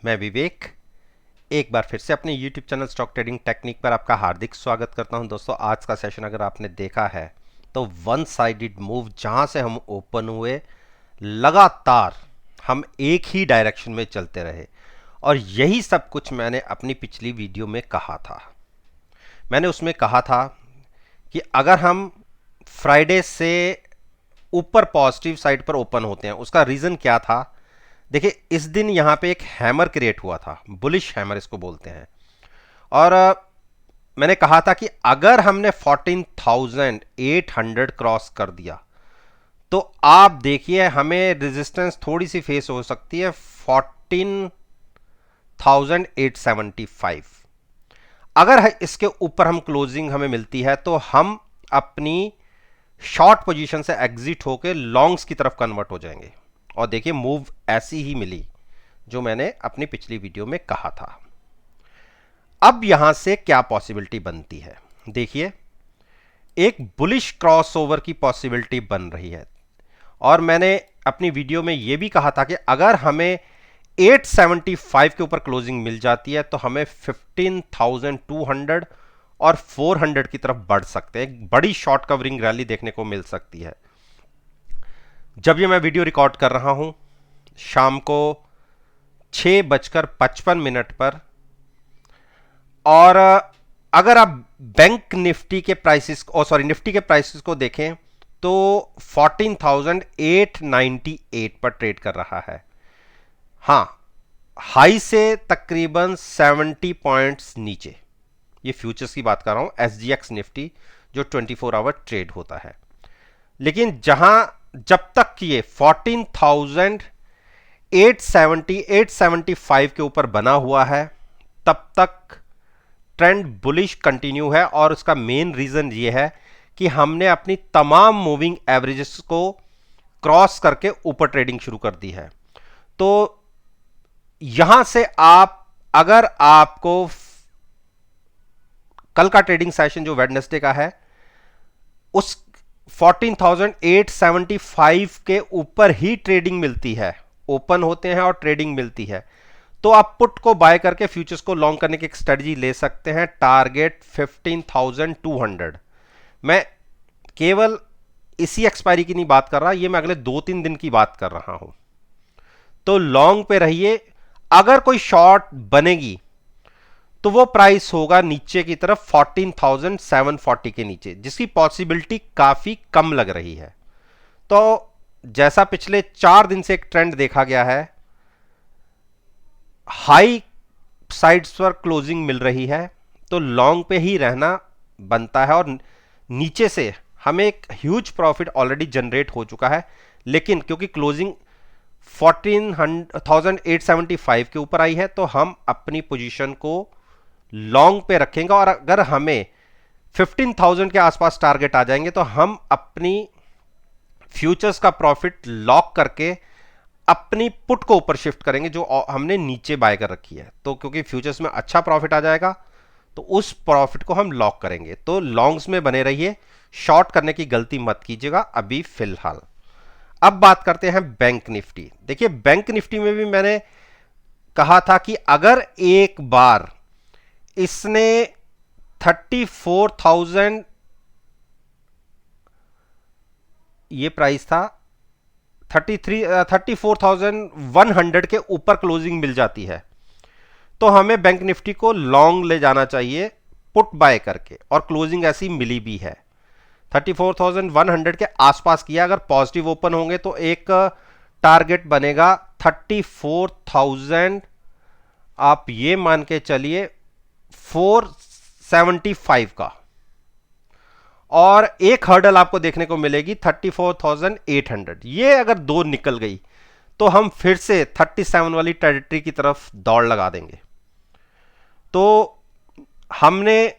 मैं विवेक एक बार फिर से अपने YouTube channel stock trading technique पर आपका हार्दिक स्वागत करता हूं। दोस्तों, आज का सेशन अगर आपने देखा है तो वन साइडेड मूव जहां से हम ओपन हुए लगातार हम एक ही डायरेक्शन में चलते रहे और यही सब कुछ मैंने अपनी पिछली वीडियो में कहा था। मैंने उसमें कहा था कि अगर हम फ्राइडे से ऊपर पॉजिटिव साइड पर ओपन होते हैं, उसका रीज़न क्या था। देखिए, इस दिन यहां पे एक हैमर क्रिएट हुआ था, बुलिश हैमर इसको बोलते हैं। और मैंने कहा था कि अगर हमने 14,800 क्रॉस कर दिया तो आप देखिए हमें रेजिस्टेंस थोड़ी सी फेस हो सकती है 14,875। अगर इसके ऊपर हम क्लोजिंग हमें मिलती है तो हम अपनी शॉर्ट पोजीशन से एग्जिट होकर लॉन्ग्स की तरफ कन्वर्ट हो जाएंगे। और देखिए, मूव ऐसी ही मिली जो मैंने अपनी पिछली वीडियो में कहा था। अब यहां से क्या पॉसिबिलिटी बनती है, देखिए एक बुलिश क्रॉसओवर की पॉसिबिलिटी बन रही है। और मैंने अपनी वीडियो में यह भी कहा था कि अगर हमें 875 के ऊपर क्लोजिंग मिल जाती है तो हमें 15,200 और 400 की तरफ बढ़ सकते हैं। एक बड़ी शॉर्ट कवरिंग रैली देखने को मिल सकती है। जब ये मैं वीडियो रिकॉर्ड कर रहा हूं शाम को 6:55 पर, और अगर आप बैंक निफ्टी के प्राइसेस निफ्टी के प्राइसेस को देखें तो 14,898 पर ट्रेड कर रहा है। हां, हाई से तकरीबन 70 पॉइंट्स नीचे। ये फ्यूचर्स की बात कर रहा हूं, SGX निफ्टी जो 24 आवर ट्रेड होता है। लेकिन जब तक ये 14,875 के ऊपर बना हुआ है तब तक ट्रेंड बुलिश कंटिन्यू है। और उसका मेन रीजन ये है कि हमने अपनी तमाम मूविंग एवरेजेस को क्रॉस करके ऊपर ट्रेडिंग शुरू कर दी है। तो यहां से अगर आपको कल का ट्रेडिंग सेशन जो वेडनेसडे का है उस 14,875 के ऊपर ही ट्रेडिंग मिलती है, ओपन होते हैं और ट्रेडिंग मिलती है, तो आप पुट को बाय करके फ्यूचर्स को लॉन्ग करने की एक स्ट्रेटजी ले सकते हैं। टारगेट 15,200। मैं केवल इसी एक्सपायरी की नहीं बात कर रहा, ये मैं अगले 2-3 दिन की बात कर रहा हूं। तो लॉन्ग पे रहिए। अगर कोई शॉर्ट बनेगी तो वो प्राइस होगा नीचे की तरफ 14,740 के नीचे, जिसकी पॉसिबिलिटी काफी कम लग रही है। तो जैसा पिछले 4 दिन से एक ट्रेंड देखा गया है, हाई साइड्स पर क्लोजिंग मिल रही है तो लॉन्ग पे ही रहना बनता है। और नीचे से हमें एक ह्यूज प्रॉफिट ऑलरेडी जनरेट हो चुका है, लेकिन क्योंकि क्लोजिंग 14,875 के ऊपर आई है तो हम अपनी पोजीशन को लॉन्ग पे रखेंगे। और अगर हमें 15,000 के आसपास टारगेट आ जाएंगे तो हम अपनी फ्यूचर्स का प्रॉफिट लॉक करके अपनी पुट को ऊपर शिफ्ट करेंगे जो हमने नीचे बाय कर रखी है। तो क्योंकि फ्यूचर्स में अच्छा प्रॉफिट आ जाएगा तो उस प्रॉफिट को हम लॉक करेंगे। तो लॉन्ग्स में बने रहिए, शॉर्ट करने की गलती मत कीजिएगा अभी फिलहाल। अब बात करते हैं बैंक निफ्टी। देखिए, बैंक निफ्टी में भी मैंने कहा था कि अगर एक बार इसने 34,000, ये प्राइस था 34,100 के ऊपर क्लोजिंग मिल जाती है तो हमें बैंक निफ्टी को लॉन्ग ले जाना चाहिए पुट बाय करके। और क्लोजिंग ऐसी मिली भी है, 34,100 के आसपास किया। अगर पॉजिटिव ओपन होंगे तो एक टारगेट बनेगा 34,000, आप ये मान के चलिए 475 का। और एक हर्डल आपको देखने को मिलेगी 34,800। ये अगर दो निकल गई तो हम फिर से 37 वाली टेरिटरी की तरफ दौड़ लगा देंगे। तो हमने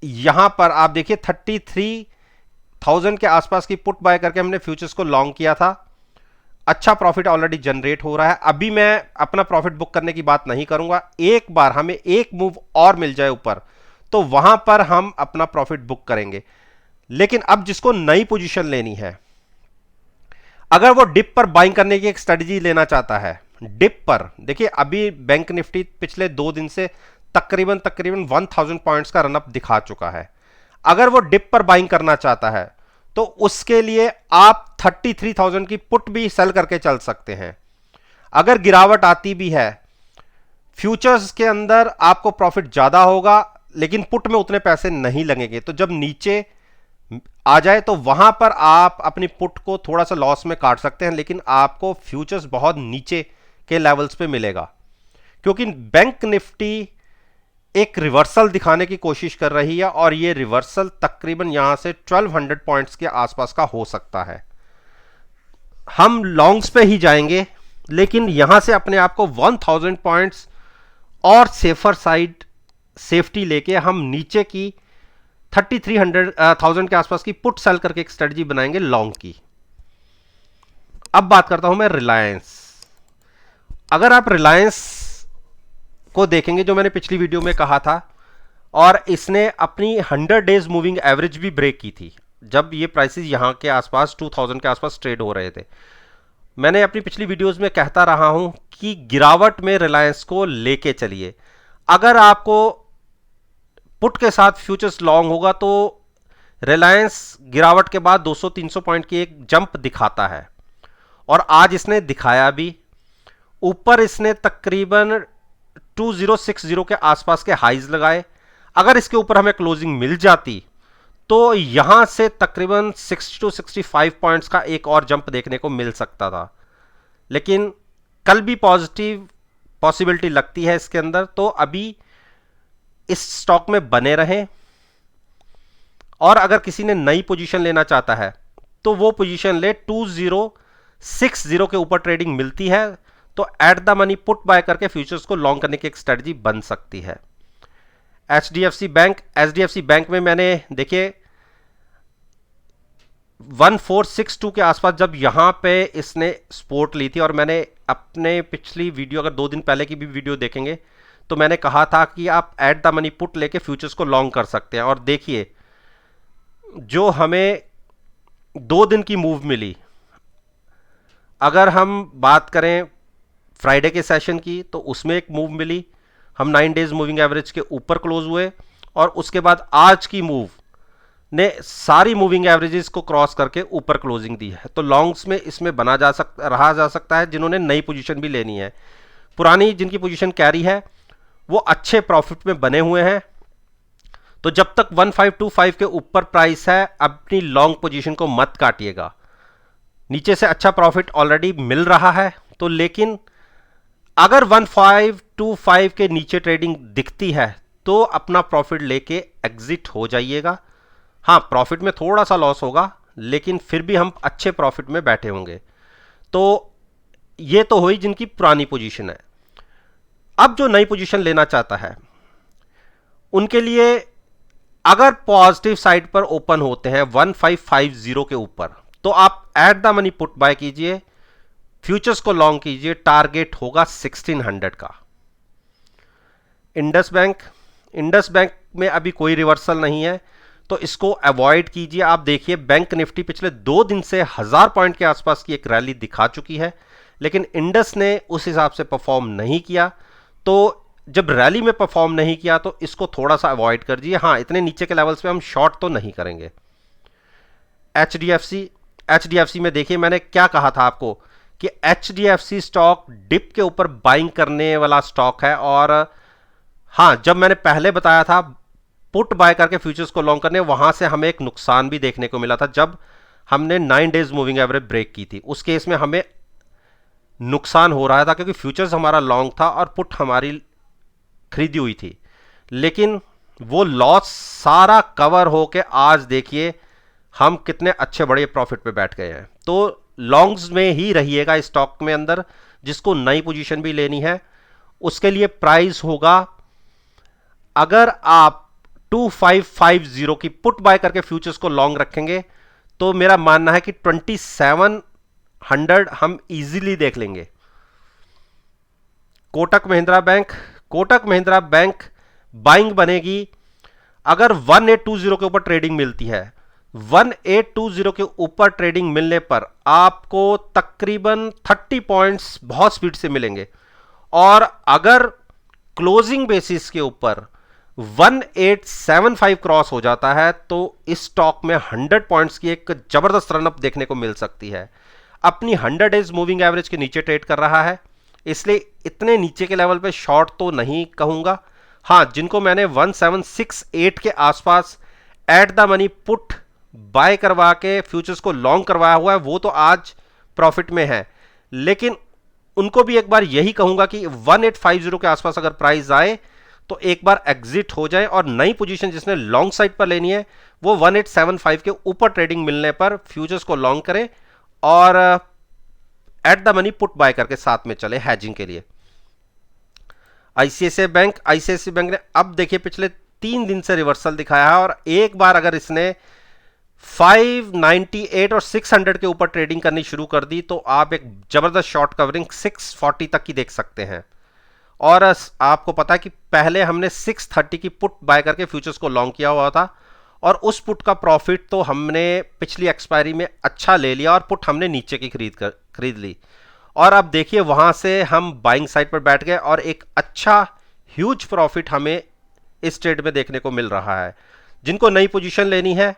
यहां पर आप देखिए 33,000 के आसपास की पुट बाय करके हमने फ्यूचर्स को लॉन्ग किया था। अच्छा प्रॉफिट ऑलरेडी जनरेट हो रहा है। अभी मैं अपना प्रॉफिट बुक करने की बात नहीं करूंगा। एक बार हमें एक मूव और मिल जाए ऊपर तो वहां पर हम अपना प्रॉफिट बुक करेंगे। लेकिन अब जिसको नई पोजीशन लेनी है, अगर वो डिप पर बाइंग करने की एक स्ट्रेटजी लेना चाहता है, डिप पर देखिए, अभी बैंक निफ्टी पिछले 2 दिन से तकरीबन 1000 पॉइंट्स का रनअप दिखा चुका है। अगर वो डिप पर बाइंग करना चाहता है तो उसके लिए आप 33,000 की पुट भी सेल करके चल सकते हैं। अगर गिरावट आती भी है, फ्यूचर्स के अंदर आपको प्रॉफिट ज्यादा होगा, लेकिन पुट में उतने पैसे नहीं लगेंगे। तो जब नीचे आ जाए तो वहां पर आप अपनी पुट को थोड़ा सा लॉस में काट सकते हैं, लेकिन आपको फ्यूचर्स बहुत नीचे के लेवल्स पे मिलेगा, क्योंकि बैंक निफ्टी एक रिवर्सल दिखाने की कोशिश कर रही है और ये रिवर्सल तकरीबन यहां से 1200 पॉइंट्स के आसपास का हो सकता है। हम लॉन्ग्स पे ही जाएंगे, लेकिन यहां से अपने आप को 1000 पॉइंट्स और सेफर साइड सेफ्टी लेके हम नीचे की 33,000 के आसपास की पुट सेल करके एक स्ट्रेटजी बनाएंगे लॉन्ग की। अब बात करता हूं मैं रिलायंस। अगर आप रिलायंस को देखेंगे, जो मैंने पिछली वीडियो में कहा था, और इसने अपनी 100 डेज मूविंग एवरेज भी ब्रेक की थी जब ये प्राइसेस यहां के आसपास 2000 के आसपास ट्रेड हो रहे थे। मैंने अपनी पिछली वीडियोस में कहता रहा हूं कि गिरावट में रिलायंस को लेके चलिए। अगर आपको पुट के साथ फ्यूचर्स लॉन्ग होगा तो रिलायंस गिरावट के बाद 200-300 पॉइंट की एक जंप दिखाता है, और आज इसने दिखाया भी। ऊपर इसने तकरीबन 2060 के आसपास के हाइज लगाए। अगर इसके ऊपर हमें क्लोजिंग मिल जाती तो यहां से तकरीबन 60-65 पॉइंट्स का एक और जंप देखने को मिल सकता था, लेकिन कल भी पॉजिटिव पॉसिबिलिटी लगती है इसके अंदर। तो अभी इस स्टॉक में बने रहें, और अगर किसी ने नई पोजीशन लेना चाहता है तो वो पोजीशन ले। 2060 के ऊपर ट्रेडिंग मिलती है तो at the money put buy करके फ्यूचर्स को लॉन्ग करने की एक स्ट्रेटजी बन सकती है। एचडीएफसी बैंक में मैंने देखिए 1462 के आसपास जब यहां पे इसने सपोर्ट ली थी, और मैंने अपने पिछली वीडियो, अगर 2 दिन पहले की भी वीडियो देखेंगे तो मैंने कहा था कि आप एट द मनी पुट लेके फ्यूचर्स को लॉन्ग कर सकते हैं। और देखिए, जो हमें 2 दिन की मूव मिली, अगर हम बात करें फ्राइडे के सेशन की तो उसमें एक मूव मिली, हम 9 डेज मूविंग एवरेज के ऊपर क्लोज हुए, और उसके बाद आज की मूव ने सारी मूविंग एवरेजेस को क्रॉस करके ऊपर क्लोजिंग दी है। तो लॉन्ग्स में इसमें रहा जा सकता है जिन्होंने नई पोजीशन भी लेनी है। पुरानी जिनकी पोजीशन कैरी है वो अच्छे प्रॉफिट में बने हुए हैं। तो जब तक 1525 के ऊपर प्राइस है, अपनी लॉन्ग पोजीशन को मत काटिएगा। नीचे से अच्छा प्रॉफिट ऑलरेडी मिल रहा है, तो लेकिन अगर 1525 के नीचे ट्रेडिंग दिखती है तो अपना प्रॉफिट लेके एग्जिट हो जाइएगा। हाँ, प्रॉफिट में थोड़ा सा लॉस होगा, लेकिन फिर भी हम अच्छे प्रॉफिट में बैठे होंगे। तो ये तो हुई जिनकी पुरानी पोजीशन है। अब जो नई पोजीशन लेना चाहता है उनके लिए, अगर पॉजिटिव साइड पर ओपन होते हैं 1550 के ऊपर, तो आप at the money put buy कीजिए, फ्यूचर्स को लॉन्ग कीजिए। टारगेट होगा 1600 का। इंडस बैंक में अभी कोई रिवर्सल नहीं है, तो इसको अवॉइड कीजिए। आप देखिए, बैंक निफ्टी पिछले 2 दिन से 1000 पॉइंट के आसपास की एक रैली दिखा चुकी है, लेकिन इंडस ने उस हिसाब से परफॉर्म नहीं किया। तो जब रैली में परफॉर्म नहीं किया तो इसको थोड़ा सा अवॉइड कर दीजिए। हाँ, इतने नीचे के लेवल्स पे हम शॉर्ट तो नहीं करेंगे। एचडीएफसी में देखिए, मैंने क्या कहा था आपको कि एचडीएफसी स्टॉक डिप के ऊपर बाइंग करने वाला स्टॉक है। और हाँ, जब मैंने पहले बताया था पुट बाय करके फ्यूचर्स को लॉन्ग करने, वहां से हमें एक नुकसान भी देखने को मिला था जब हमने 9 डेज मूविंग एवरेज ब्रेक की थी। उस केस में हमें नुकसान हो रहा था क्योंकि फ्यूचर्स हमारा लॉन्ग था और पुट हमारी खरीदी हुई थी, लेकिन वो लॉस सारा कवर होके आज देखिए हम कितने अच्छे बड़े प्रॉफिट पे बैठ गए हैं। तो लॉन्ग्स में ही रहिएगा इस स्टॉक में अंदर। जिसको नई पोजीशन भी लेनी है उसके लिए प्राइस होगा, अगर आप 2550 की पुट बाय करके फ्यूचर्स को लॉन्ग रखेंगे तो मेरा मानना है कि 2700 हम इजीली देख लेंगे। कोटक महिंद्रा बैंक बाइंग बनेगी। अगर 1820 के ऊपर ट्रेडिंग मिलती है 1820 के ऊपर ट्रेडिंग मिलने पर आपको तकरीबन 30 पॉइंट्स बहुत स्पीड से मिलेंगे, और अगर क्लोजिंग बेसिस के ऊपर 1875 क्रॉस हो जाता है तो इस स्टॉक में 100 पॉइंट्स की एक जबरदस्त रनअप देखने को मिल सकती है। अपनी 100 डेज मूविंग एवरेज के नीचे ट्रेड कर रहा है, इसलिए इतने नीचे के लेवल पे शॉर्ट तो नहीं कहूंगा। हां, जिनको मैंने 1768 के आसपास at the money put buy करवा के फ्यूचर्स को लॉन्ग करवाया हुआ है, वो तो आज प्रॉफिट में है, लेकिन उनको भी एक बार यही कहूंगा कि 1850 के आसपास अगर प्राइस आए तो एक बार एग्जिट हो जाए, और नई पोजीशन जिसने लॉन्ग साइड पर लेनी है वो 1875 के ऊपर ट्रेडिंग मिलने पर फ्यूचर्स को लॉन्ग करे और at the money put buy करके साथ में चले हैजिंग के लिए। आईसीआईसीआई बैंक ने अब देखिए पिछले 3 दिन से रिवर्सल दिखाया है, और एक बार अगर इसने 598 और 600 के ऊपर ट्रेडिंग करनी शुरू कर दी तो आप एक जबरदस्त शॉर्ट कवरिंग 640 तक की देख सकते हैं। और आपको पता है कि पहले हमने 630 की पुट बाय करके फ्यूचर्स को लॉन्ग किया हुआ था, और उस पुट का प्रॉफिट तो हमने पिछली एक्सपायरी में अच्छा ले लिया, और पुट हमने नीचे की खरीद ली, और अब देखिए वहां से हम बाइंग साइड पर बैठ गए और एक अच्छा ह्यूज प्रॉफिट हमें इस ट्रेड में देखने को मिल रहा है। जिनको नई पोजीशन लेनी है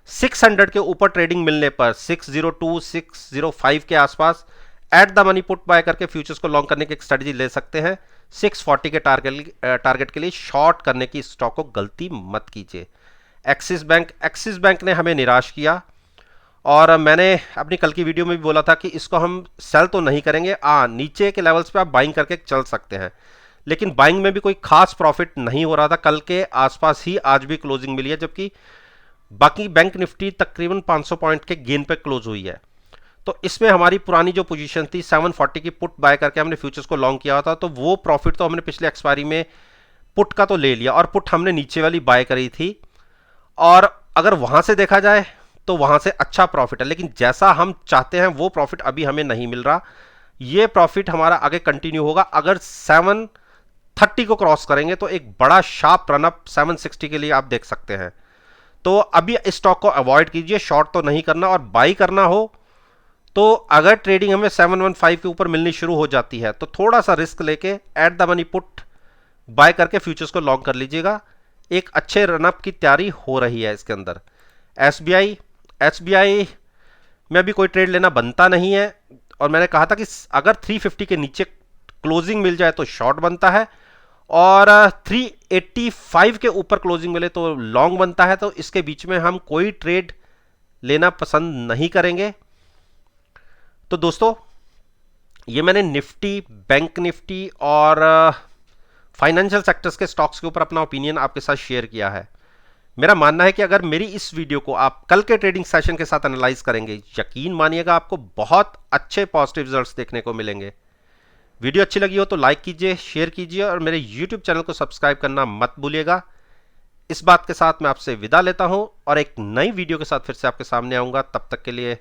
600 के ऊपर ट्रेडिंग मिलने पर 602 605 के आसपास at the money put buy करके फ्यूचर्स को लॉन्ग करने की एक स्ट्रेटजी ले सकते हैं। 640 के टारगेट के लिए शॉर्ट करने की स्टॉक को गलती मत कीजिए। एक्सिस बैंक ने हमें निराश किया, और मैंने अपनी कल की वीडियो में भी बोला था कि इसको हम सेल तो नहीं करेंगे, नीचे के लेवल्स पे आप बाइंग करके चल सकते हैं, लेकिन बाइंग में भी कोई खास प्रॉफिट नहीं हो रहा था। कल के आसपास ही आज भी क्लोजिंग मिली है, जबकि बाकी बैंक निफ्टी तकरीबन 500 पॉइंट के गेन पे क्लोज हुई है। तो इसमें हमारी पुरानी जो पोजीशन थी 740 की पुट बाय करके हमने फ्यूचर्स को लॉन्ग किया था, तो वो प्रॉफिट तो हमने पिछले एक्सपायरी में पुट का तो ले लिया, और पुट हमने नीचे वाली बाय करी थी, और अगर वहां से देखा जाए तो वहां से अच्छा प्रॉफिट है, लेकिन जैसा हम चाहते हैं वो प्रॉफिट अभी हमें नहीं मिल रहा। ये प्रॉफिट हमारा आगे कंटिन्यू होगा। अगर 730 को क्रॉस करेंगे तो एक बड़ा शार्प रनअप 760 के लिए आप देख सकते हैं। तो अभी इस स्टॉक को अवॉइड कीजिए, शॉर्ट तो नहीं करना, और बाई करना हो तो अगर ट्रेडिंग हमें 715 के ऊपर मिलनी शुरू हो जाती है तो थोड़ा सा रिस्क लेके at the money put buy करके फ्यूचर्स को लॉन्ग कर लीजिएगा। एक अच्छे रनअप की तैयारी हो रही है इसके अंदर। एसबीआई में भी कोई ट्रेड लेना बनता नहीं है, और मैंने कहा था कि अगर 350 के नीचे क्लोजिंग मिल जाए तो शॉर्ट बनता है, और 385 के ऊपर क्लोजिंग मिले तो लॉन्ग बनता है। तो इसके बीच में हम कोई ट्रेड लेना पसंद नहीं करेंगे। तो दोस्तों, ये मैंने निफ्टी, बैंक निफ्टी और फाइनेंशियल सेक्टर्स के स्टॉक्स के ऊपर अपना ओपिनियन आपके साथ शेयर किया है। मेरा मानना है कि अगर मेरी इस वीडियो को आप कल के ट्रेडिंग सेशन के साथ एनालाइज करेंगे, यकीन मानिएगा आपको बहुत अच्छे पॉजिटिव रिजल्ट्स देखने को मिलेंगे। वीडियो अच्छी लगी हो तो लाइक कीजिए, शेयर कीजिए, और मेरे यूट्यूब चैनल को सब्सक्राइब करना मत भूलिएगा। इस बात के साथ मैं आपसे विदा लेता हूं, और एक नई वीडियो के साथ फिर से आपके सामने आऊंगा। तब तक के लिए